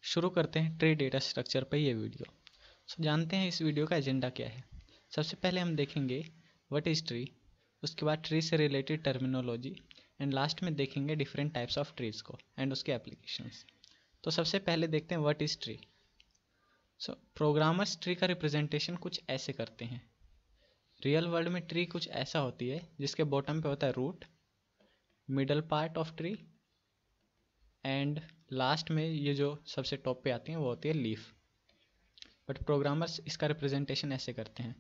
शुरू करते हैं ट्री डेटा स्ट्रक्चर पर ये वीडियो। जानते हैं इस वीडियो का एजेंडा क्या है। सबसे पहले हम देखेंगे व्हाट इज़ ट्री, उसके बाद ट्री से रिलेटेड टर्मिनोलॉजी एंड लास्ट में देखेंगे डिफरेंट टाइप्स ऑफ ट्रीज़ को एंड उसके एप्लीकेशंस। तो सबसे पहले देखते हैं what is tree. Programmers tree का रिप्रेजेंटेशन कुछ ऐसे करते हैं। रियल वर्ल्ड में ट्री कुछ ऐसा होती है जिसके बॉटम पे होता है root, middle part of tree and last में ये जो सबसे टॉप पे आती हैं वो होती है लीफ। बट प्रोग्रामर्स इसका रिप्रेजेंटेशन ऐसे करते हैं,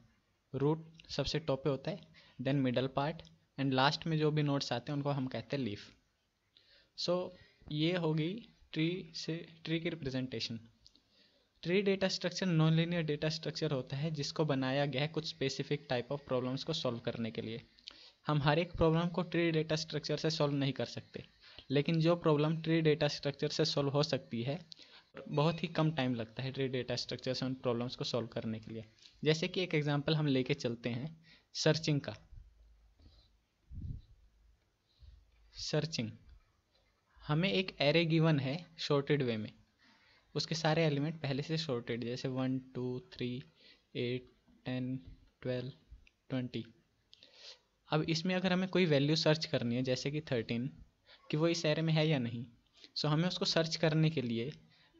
रूट सबसे टॉप पे होता है, then middle part and last में जो भी नोड्स आते हैं उनको हम कहते हैं लीफ। ये होगी ट्री की representation. Tree data structure non linear data structure होता है जिसको बनाया गया है कुछ स्पेसिफिक टाइप ऑफ प्रॉब्लम्स को सॉल्व करने के लिए। हम हर एक प्रॉब्लम को ट्री डेटा स्ट्रक्चर से सॉल्व नहीं कर सकते, लेकिन जो प्रॉब्लम ट्री डेटा स्ट्रक्चर से सॉल्व हो सकती है बहुत ही कम टाइम लगता है ट्री डेटा स्ट्रक्चर से उन प्रॉब्लम्स को सॉल्व करने के लिए। जैसे कि एक एग्जांपल हम लेके चलते हैं सर्चिंग का। सर्चिंग हमें एक एरे गिवन है शॉर्टेड वे में, उसके सारे एलिमेंट पहले से शॉर्टेड, जैसे 1 2 3 8 10 12 20। अब इसमें अगर हमें कोई वैल्यू सर्च करनी है जैसे कि 13, कि वो इस एरे में है या नहीं, हमें उसको सर्च करने के लिए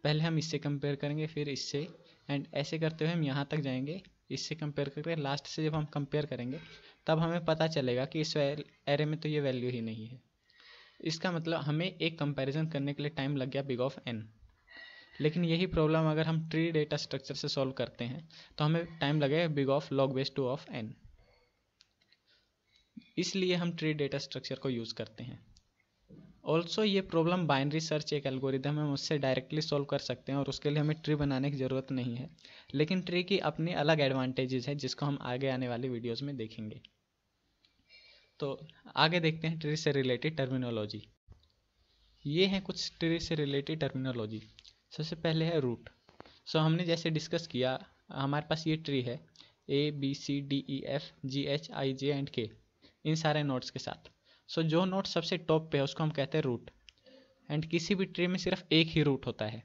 पहले हम इससे कंपेयर करेंगे, फिर इससे, एंड ऐसे करते हुए हम यहाँ तक जाएंगे, इससे कंपेयर करके लास्ट से जब हम कंपेयर करेंगे तब हमें पता चलेगा कि इस एरे में तो ये वैल्यू ही नहीं है। इसका मतलब हमें एक कंपैरिजन करने के लिए टाइम लग गया बिग ऑफ n। लेकिन यही प्रॉब्लम अगर हम ट्री डेटा स्ट्रक्चर से सॉल्व करते हैं तो हमें टाइम लगेगा big of log base 2 of n। इसलिए हम ट्री डेटा स्ट्रक्चर को यूज़ करते हैं। ऑल्सो ये प्रॉब्लम बाइनरी सर्च एक एल्गोरिदम है, हम उससे डायरेक्टली सॉल्व कर सकते हैं और उसके लिए हमें ट्री बनाने की ज़रूरत नहीं है। लेकिन ट्री की अपनी अलग एडवांटेजेस है जिसको हम आगे आने वाली वीडियोस में देखेंगे। तो आगे देखते हैं ट्री से रिलेटेड टर्मिनोलॉजी। ये हैं कुछ ट्री से रिलेटेड टर्मिनोलॉजी। सबसे पहले है रूट। हमने जैसे डिस्कस किया हमारे पास ये ट्री है ABCDEFGHIJ एंड K, इन सारे नोड्स के साथ। जो नोड सबसे टॉप पे है उसको हम कहते हैं रूट, एंड किसी भी ट्री में सिर्फ एक ही रूट होता है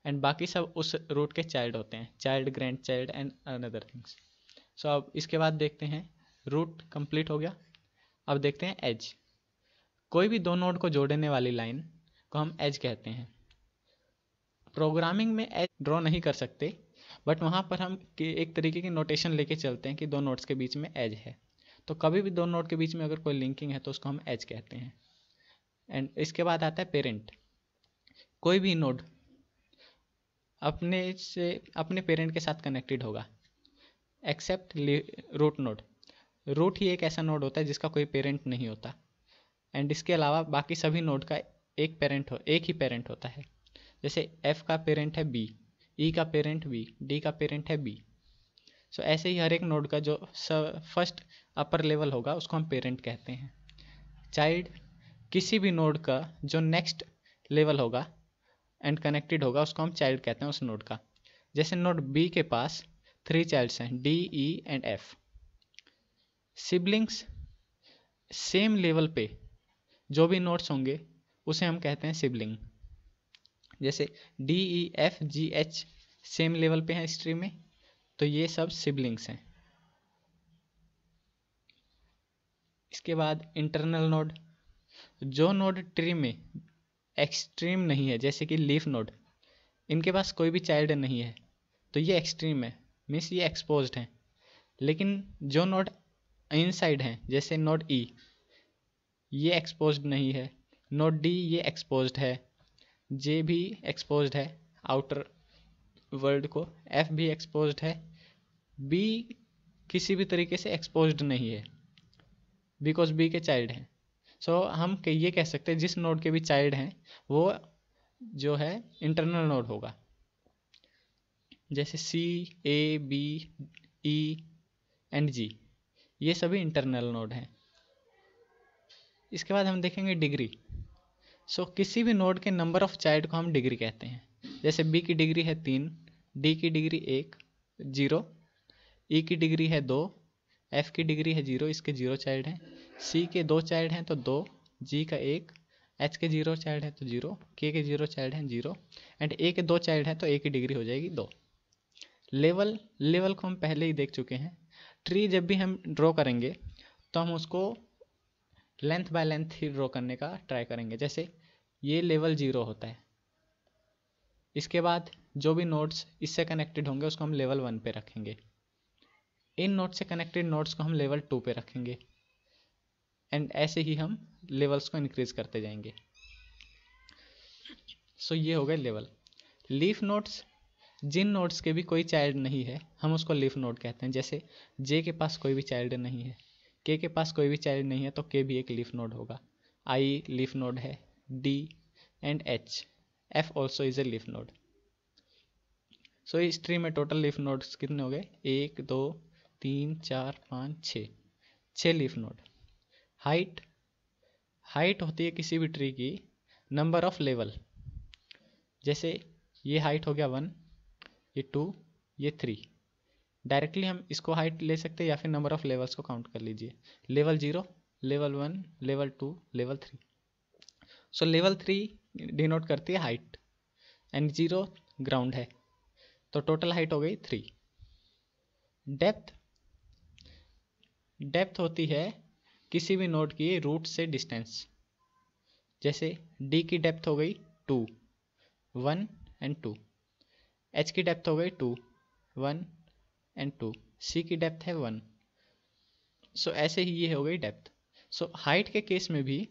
एंड बाकी सब उस रूट के चाइल्ड होते हैं, child, grand child and another things. अब इसके बाद देखते हैं रूट कंप्लीट हो गया। अब देखते हैं एज। कोई भी दो नोड को जोड़ने वाली लाइन को हम एज कहते हैं। प्रोग्रामिंग में एज ड्रॉ नहीं कर सकते, बट वहाँ पर हम एक तरीके की नोटेशन लेके चलते हैं कि दो नोड्स के बीच में एज है। तो कभी भी दो नोड के बीच में अगर कोई लिंकिंग है तो उसको हम एज कहते हैं। एंड इसके बाद आता है पेरेंट। कोई भी नोड अपने पेरेंट के साथ कनेक्टेड होगा एक्सेप्ट रूट नोड। रूट ही एक ऐसा नोड होता है जिसका कोई पेरेंट नहीं होता, एंड इसके अलावा बाकी सभी नोड का एक ही पेरेंट होता है। जैसे F का पेरेंट है B, E का पेरेंट B, D का पेरेंट है B। ऐसे ही हर एक नोड का जो फर्स्ट अपर लेवल होगा उसको हम पेरेंट कहते हैं। चाइल्ड किसी भी नोड का जो नेक्स्ट लेवल होगा एंड कनेक्टेड होगा उसको हम चाइल्ड कहते हैं उस नोड का। जैसे नोड B के पास 3 चाइल्ड्स हैं D, E and F। Siblings same level पे जो भी नोड्स होंगे उसे हम कहते हैं सिबलिंग। जैसे DEFGH सेम लेवल पे हैं इस ट्री में, तो ये सब सिबलिंग्स हैं। इसके बाद इंटरनल नोड। जो नोड ट्री में एक्सट्रीम नहीं है जैसे कि लीफ नोड, इनके पास कोई भी चाइल्ड नहीं है तो ये एक्सट्रीम है, मीन्स ये एक्सपोज्ड हैं। लेकिन जो नोड इनसाइड हैं जैसे नोड E, ये एक्सपोज्ड नहीं है। नोड D ये एक्सपोज्ड है, J भी एक्सपोज्ड है आउटर वर्ल्ड को, F भी एक्सपोज्ड है, B किसी भी तरीके से एक्सपोज्ड नहीं है बिकॉज B के चाइल्ड हैं। हम ये कह सकते हैं जिस नोड के भी चाइल्ड हैं वो जो है इंटरनल नोड होगा। जैसे C, A, B, E and G ये सभी इंटरनल नोड हैं। इसके बाद हम देखेंगे डिग्री। किसी भी नोड के नंबर ऑफ चाइल्ड को हम डिग्री कहते हैं। जैसे B की डिग्री है 3, D की डिग्री 1 0, E की डिग्री है 2, F की डिग्री है 0, इसके 0 चाइल्ड हैं, C के 2 चाइल्ड हैं तो 2, G का 1 एच के 0 चाइल्ड है तो 0, के 0 चाइल्ड है 0, एंड ए के 2 चाइल्ड है तो ए की डिग्री हो जाएगी 2। लेवल को हम पहले ही देख चुके हैं। ट्री जब भी हम ड्रॉ करेंगे तो हम उसको length by length he draw करने का ट्राई करेंगे। जैसे ये लेवल 0 होता है, इसके बाद जो भी नोड्स इससे कनेक्टेड होंगे उसको हम लेवल 1 पे रखेंगे, इन नोड से कनेक्टेड नोड्स को हम लेवल 2 पे रखेंगे, एंड ऐसे ही हम लेवल्स को इंक्रीज करते जाएंगे। सो ये हो गए लेवल। लीफ नोड्स, जिन नोड्स के भी कोई चाइल्ड नहीं है हम उसको लीफ नोड कहते हैं। जैसे जे के पास कोई भी चाइल्ड नहीं है, के के पास कोई भी चाइल्ड नहीं है तो के भी एक लीफ नोड होगा, आई लीफ नोड है, D and H, F also is a leaf node. So इस ट्री में टोटल लीफ नोड्स कितने हो गए? 1 2 3 4 5 6 लीफ नोड। हाइट होती है किसी भी ट्री की नंबर ऑफ लेवल। जैसे ये हाइट हो गया 1, ये 2, ये 3। डायरेक्टली हम इसको हाइट ले सकते हैं या फिर नंबर ऑफ लेवल्स को काउंट कर लीजिए, लेवल 0, लेवल 1, लेवल 2, लेवल 3। सो लेवल 3 डिनोट करती है हाइट, एंड 0 ग्राउंड है, तो टोटल हाइट हो गई 3। डेप्थ होती है किसी भी नोड की रूट से डिस्टेंस। जैसे डी की डेप्थ हो गई 2, 1 एंड 2, एच की डेप्थ हो गई 2, 1 एंड 2, सी की डेप्थ है 1। सो ऐसे ही ये हो गई डेप्थ। सो हाइट के केस में भी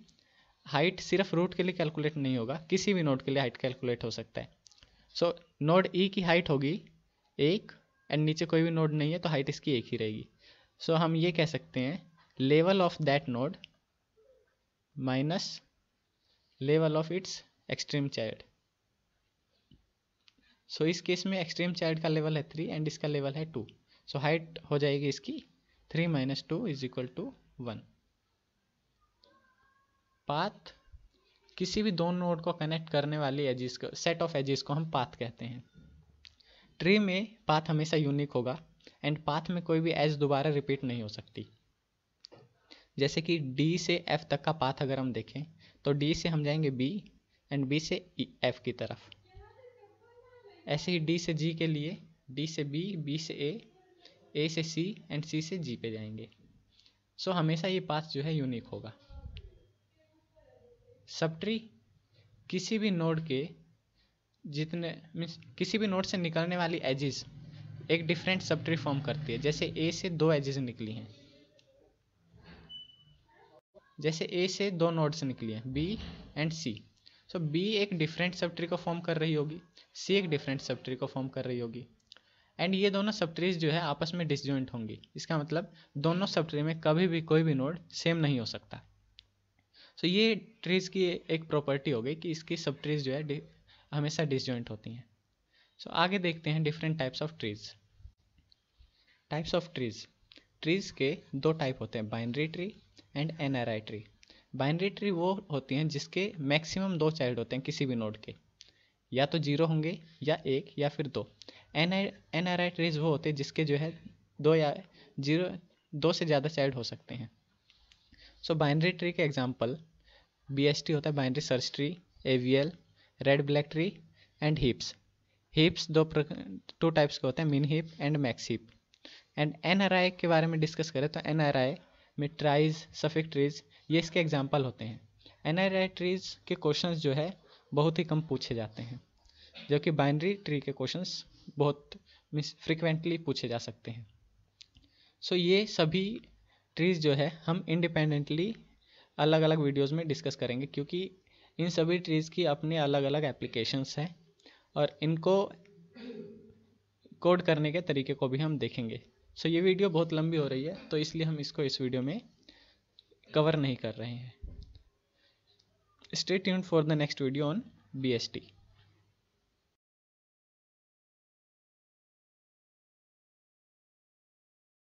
हाइट सिर्फ रूट के लिए कैलकुलेट नहीं होगा, किसी भी नोड के लिए हाइट कैलकुलेट हो सकता है। सो नोड ई की हाइट होगी 1, एंड नीचे कोई भी नोड नहीं है तो हाइट इसकी 1 ही रहेगी। सो हम ये कह सकते हैं level of that node minus level of its extreme child. So इस केस में एक्सट्रीम चाइल्ड का लेवल है 3 एंड इसका लेवल है 2। सो हाइट हो जाएगी इसकी 3 - 2 = 1। पाथ, किसी भी दो नोड को कनेक्ट करने वाली एजिस को, सेट ऑफ एजिस को हम पाथ कहते हैं। ट्री में पाथ हमेशा यूनिक होगा, एंड पाथ में कोई भी एज दोबारा रिपीट नहीं हो सकती। जैसे कि डी से एफ तक का पाथ अगर हम देखें तो डी से हम जाएंगे बी, एंड बी से एफ की तरफ। ऐसे ही डी से जी के लिए डी से बी, बी से ए से सी, एंड सी से जी पे जाएंगे। सो हमेशा ये पाथ जो है यूनिक होगा। सब ट्री किसी भी नोड के जितने मीन्स किसी भी नोड से निकलने वाली एजिस एक डिफरेंट सब ट्री फॉर्म करती है। जैसे ए से 2 एजिस निकली हैं, जैसे ए से 2 नोड्स निकली हैं B and C. So B एक डिफरेंट सब ट्री को फॉर्म कर रही होगी, सी एक डिफरेंट सब ट्री को फॉर्म कर रही होगी, एंड ये दोनों सब ट्रीज जो है आपस में डिसजॉइंट होंगी। इसका मतलब दोनों सब ट्री में कभी भी कोई भी नोड सेम नहीं हो सकता। सो ये ट्रीज की एक प्रॉपर्टी हो गई कि इसकी सब ट्रीज जो है हमेशा डिसजॉइंट होती हैं। सो आगे देखते हैं different types of trees. Types of trees के 2 टाइप होते हैं, binary tree and NRI tree. Binary tree वो होती हैं जिसके मैक्सिमम 2 चाइल्ड होते हैं किसी भी नोड के, या तो 0 होंगे या 1 या फिर 2। एनआरआई ट्रीज वो होते हैं जिसके जो है 2 या 2 से ज़्यादा चाइल्ड हो सकते हैं। सो बाइनरी ट्री के एग्जांपल BST होता है, binary search tree, AVL, red black tree and heaps 2 types के होते हैं, मिन heap and max heap. And NRI के बारे में डिस्कस करें तो एनआरआई में ट्राइज, सफिक ट्रीज ये इसके एग्जांपल होते हैं। एनआरआई ट्रीज के क्वेश्चंस जो है बहुत ही कम पूछे जाते हैं, जबकि बाइनरी ट्री के क्वेश्चंस बहुत फ्रिक्वेंटली पूछे जा सकते हैं। सो ये सभी ट्रीज जो है हम इंडिपेंडेंटली अलग अलग वीडियोस में डिस्कस करेंगे, क्योंकि इन सभी ट्रीज की अपने अलग अलग एप्लीकेशंस हैं और इनको कोड करने के तरीके को भी हम देखेंगे। सो ये वीडियो बहुत लंबी हो रही है तो इसलिए हम इसको इस वीडियो में कवर नहीं कर रहे हैं। Stay tuned for the next video on BST।